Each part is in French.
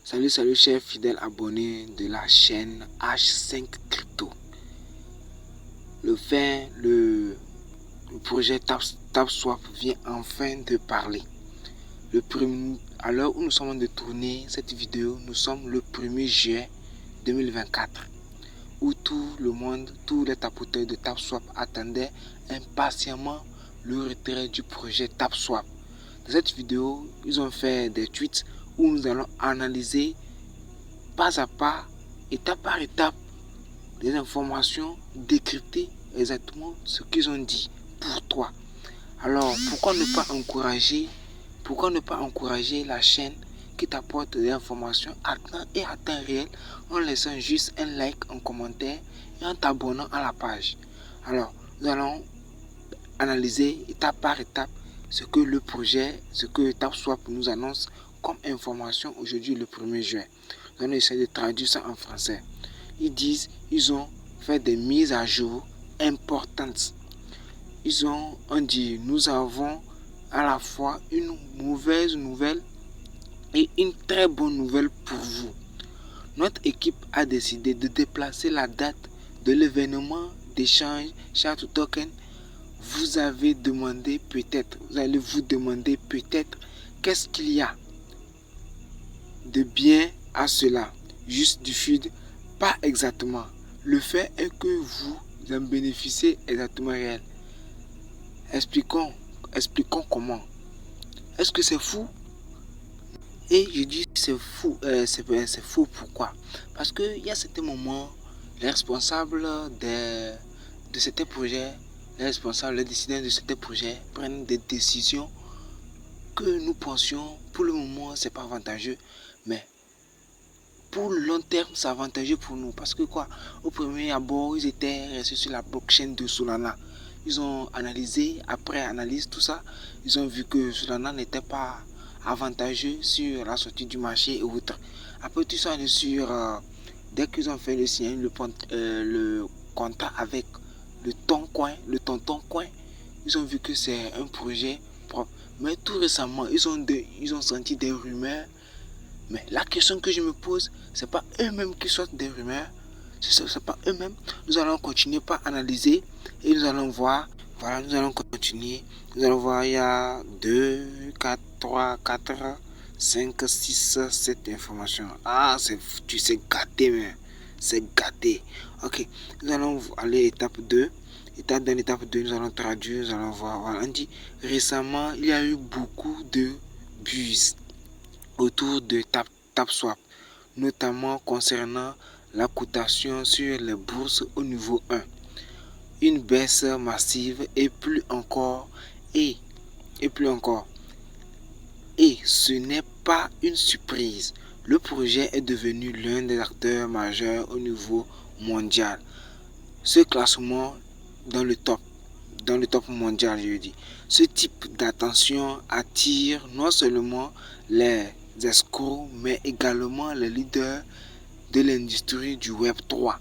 Salut chers fidèles abonnés de la chaîne H5 Crypto. Le projet TapSwap vient enfin de parler. À l'heure où nous sommes de tourner cette vidéo, nous sommes le 1er juillet 2024, où tout le monde, tous les tapoteurs de TapSwap attendaient impatiemment le retrait du projet TapSwap. Dans cette vidéo, ils ont fait des tweets où nous allons analyser pas à pas, étape par étape, les informations, décrypter exactement ce qu'ils ont dit pour toi. Alors, pourquoi ne pas encourager la chaîne qui t'apporte des informations à temps réel en laissant juste un like, un commentaire et en t'abonnant à la page. Alors, nous allons analyser étape par étape ce que TapSwap nous annonce comme information aujourd'hui le 1er juin. Nous allons essayer de traduire ça en français. Ils ont fait des mises à jour importantes. On dit, nous avons à la fois une mauvaise nouvelle et une très bonne nouvelle pour vous. Notre équipe a décidé de déplacer la date de l'événement d'échange Share2Token. Vous allez vous demander peut-être qu'est-ce qu'il y a de bien à cela. Juste du feed, pas exactement. Le fait est que vous en bénéficiez exactement réel. Expliquons comment. Est-ce que c'est fou? Et je dis c'est fou, c'est faux pourquoi? Parce qu'il y a certains moments, les responsables de certains projets, les décideurs de certains projets prennent des décisions que nous pensions pour le moment c'est pas avantageux, mais pour le long terme c'est avantageux pour nous. Parce que quoi, au premier abord ils étaient restés sur la blockchain de Solana. Ils ont analysé, après analyse tout ça, ils ont vu que Solana n'était pas avantageux sur la sortie du marché et autres. Après tout ça, dès qu'ils ont fait le signe, le contrat avec le tonton coin, ils ont vu que c'est un projet propre. Mais tout récemment, ils ont senti des rumeurs. Mais la question que je me pose, c'est pas eux-mêmes qui sortent des rumeurs. C'est pas eux-mêmes. Nous allons continuer par analyser et nous allons voir. Voilà, nous allons continuer. Nous allons voir, il y a 2, 4, 3, 4, 5, 6, 7 informations. Ah, tu sais gâté, mais c'est gâté. Ok, nous allons aller étape 2. Dans l'étape 2, nous allons traduire, nous allons voir. Voilà, on dit récemment, il y a eu beaucoup de buzz autour de TapSwap, notamment concernant la cotation sur les bourses au niveau 1. Une baisse massive et plus encore. Et ce n'est pas une surprise. Le projet est devenu l'un des acteurs majeurs au niveau mondial. Ce classement dans le top mondial, je dis. Ce type d'attention attire non seulement les escrocs, mais également les leaders de l'industrie du Web 3.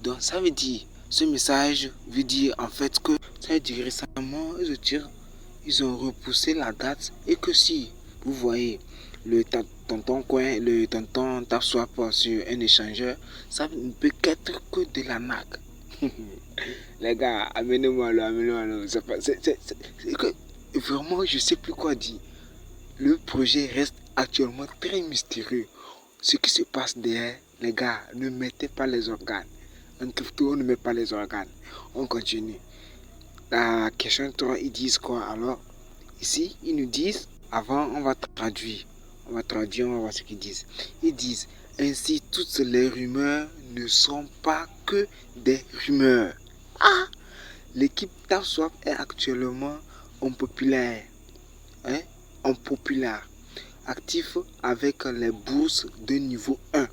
Donc ça veut dire, ce message veut dire en fait que ça veut dire récemment, ils ont repoussé la date et que si vous voyez le tonton TapSwap sur un échangeur, ça ne peut qu'être que de la nague. Les gars, amenez-moi là. Vraiment, je sais plus quoi dire. Le projet reste actuellement très mystérieux. Ce qui se passe derrière, les gars, ne mettez pas les organes. En crypto, on ne met pas les organes. On continue. La question 3, ils disent quoi alors? Ici, ils nous disent, avant, on va traduire. On va voir ce qu'ils disent. Ils disent, ainsi, toutes les rumeurs ne sont pas que des rumeurs. Ah! L'équipe TapSwap est actuellement en populaire. Actif avec les bourses de niveau 1.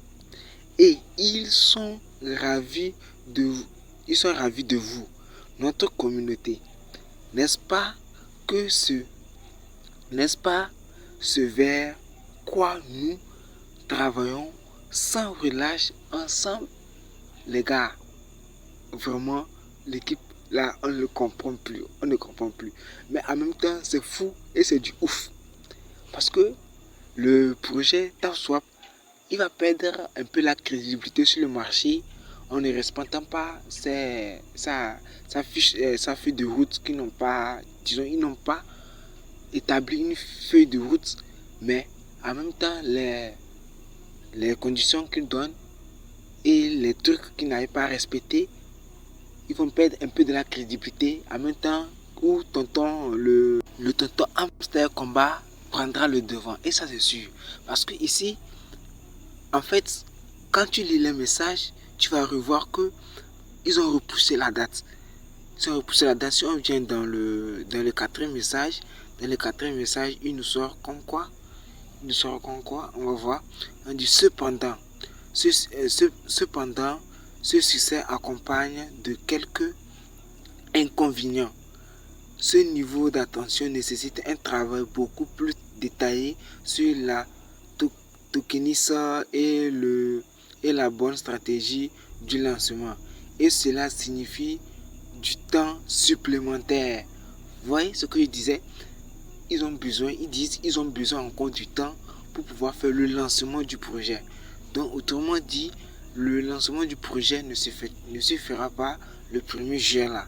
Et ils sont ravis de vous, notre communauté. N'est-ce pas ce vers quoi nous travaillons sans relâche ensemble? Les gars, vraiment, l'équipe là, on ne comprend plus. Mais en même temps, c'est fou et c'est du ouf. Parce que le projet TapSwap il va perdre un peu la crédibilité sur le marché en ne respectant pas sa feuille de route qu'ils n'ont pas, disons, ils n'ont pas établi une feuille de route, mais en même temps, les conditions qu'ils donnent et les trucs qu'ils n'arrivent pas à respecter, ils vont perdre un peu de la crédibilité en même temps où le tonton hamster combat prendra le devant. Et ça, c'est sûr. Parce que ici, en fait, quand tu lis les messages, tu vas revoir que ils ont repoussé la date. Ils ont repoussé la date. Si on vient dans le quatrième message, il nous sort comme quoi? Il nous sort comme quoi? On va voir. On dit cependant, cependant, ce succès accompagne de quelques inconvénients. Ce niveau d'attention nécessite un travail beaucoup plus détaillé sur la tokenisation et la bonne stratégie du lancement. Et cela signifie du temps supplémentaire. Vous voyez ce que je disais? Ils ont besoin encore du temps pour pouvoir faire le lancement du projet. Donc, autrement dit, le lancement du projet ne se fera pas le 1er juillet là.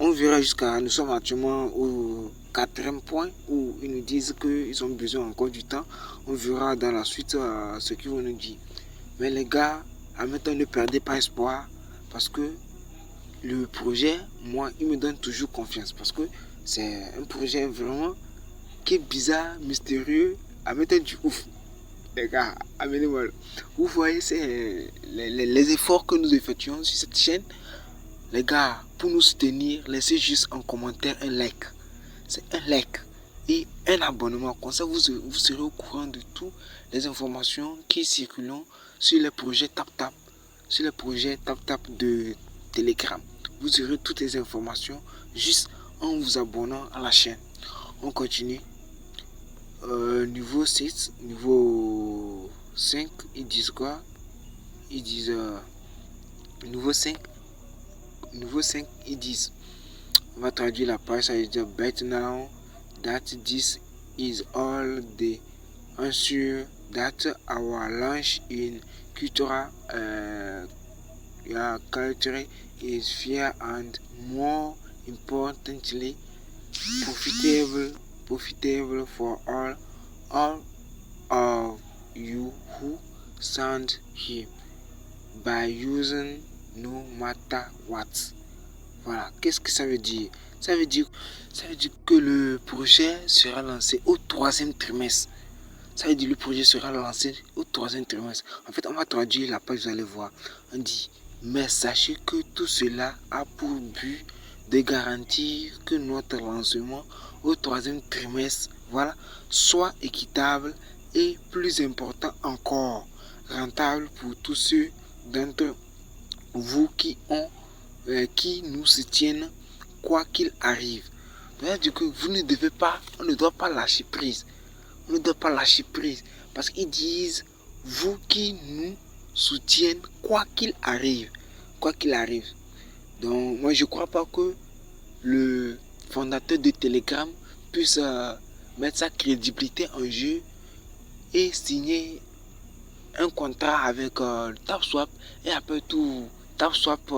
On verra nous sommes actuellement au 4e point où ils nous disent qu'ils ont besoin encore du temps. On verra dans la suite ce qu'ils vont nous dire. Mais les gars, en même temps, ne perdez pas espoir parce que le projet, moi, il me donne toujours confiance parce que c'est un projet vraiment qui est bizarre, mystérieux, en même temps du ouf. Les gars, amenez-moi. Vous voyez, c'est les efforts que nous effectuons sur cette chaîne. Les gars, pour nous soutenir, laissez juste en commentaire un like. C'est un like et un abonnement. Comme ça, vous serez au courant de toutes les informations qui circulent sur les projets TapTap. Sur les projets TapTap de Telegram. Vous aurez toutes les informations juste en vous abonnant à la chaîne. On continue. Niveau 6, niveau 5, ils disent quoi? Ils disent niveau 5, ils disent, on va traduire la page, ça veut dire bet now that this is all the answer that our launch in culture is fair and more importantly profitable for all of you who stand here by using no matter what. Voilà, qu'est-ce que ça veut dire? Ça veut dire que le projet sera lancé au 3e trimestre. Ça veut dire que le projet sera lancé au 3e trimestre. En fait, on va traduire la page, vous allez voir. On dit, mais sachez que tout cela a pour but de garantir que notre lancement au 3e trimestre, voilà, soit équitable et plus important encore, rentable pour tous ceux d'entre vous qui nous soutiennent quoi qu'il arrive. C'est-à-dire que on ne doit pas lâcher prise. On ne doit pas lâcher prise. Parce qu'ils disent, vous qui nous soutiennent quoi qu'il arrive. Quoi qu'il arrive. Donc, moi, je ne crois pas que le fondateur de Telegram puisse mettre sa crédibilité en jeu et signer un contrat avec TapSwap et après tout, TapSwap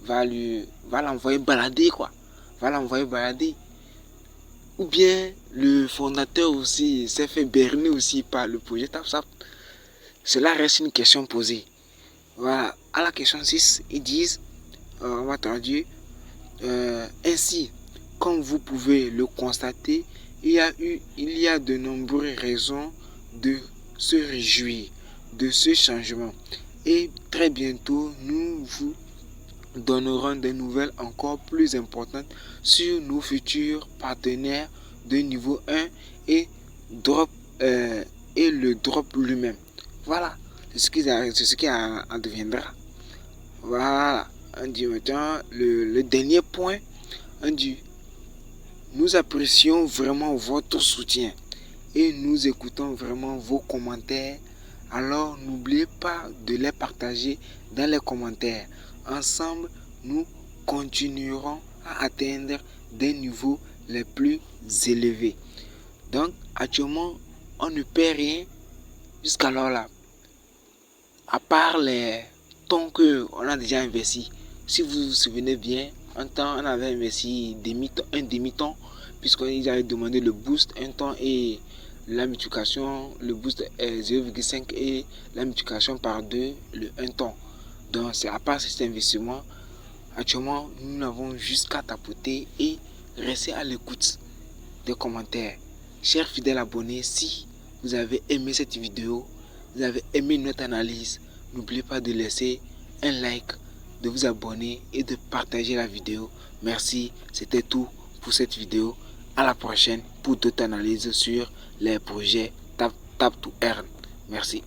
va l'envoyer balader quoi. Va l'envoyer balader. Ou bien le fondateur aussi s'est fait berner aussi par le projet TapSwap. Cela reste une question posée. Voilà. À la question 6, ils disent, on va traduire, ainsi, comme vous pouvez le constater, il y a de nombreuses raisons de se réjouir de ce changement. Et très bientôt, nous vous donnerons des nouvelles encore plus importantes sur nos futurs partenaires de niveau 1 et le drop lui-même. Voilà, c'est ce qui adviendra. Voilà, on dit maintenant le dernier point, on dit nous apprécions vraiment votre soutien et nous écoutons vraiment vos commentaires. Alors n'oubliez pas de les partager dans les commentaires. Ensemble, nous continuerons à atteindre des niveaux les plus élevés. Donc, actuellement, on ne perd rien Jusqu'alors là, à part les temps qu'on a déjà investi, si vous vous souvenez bien, un temps on avait investi un demi-temps, puisqu'ils avaient demandé le boost un temps et la multiplication, le boost est 0,5 et la multiplication par 2 le un temps. Donc c'est à part cet investissement, actuellement nous n'avons juste qu'à tapoter et rester à l'écoute des commentaires. Chers fidèles abonnés, si vous avez aimé cette vidéo, vous avez aimé notre analyse, n'oubliez pas de laisser un like, de vous abonner et de partager la vidéo. Merci, c'était tout pour cette vidéo. À la prochaine pour d'autres analyses sur les projets Tap to Earn. Merci.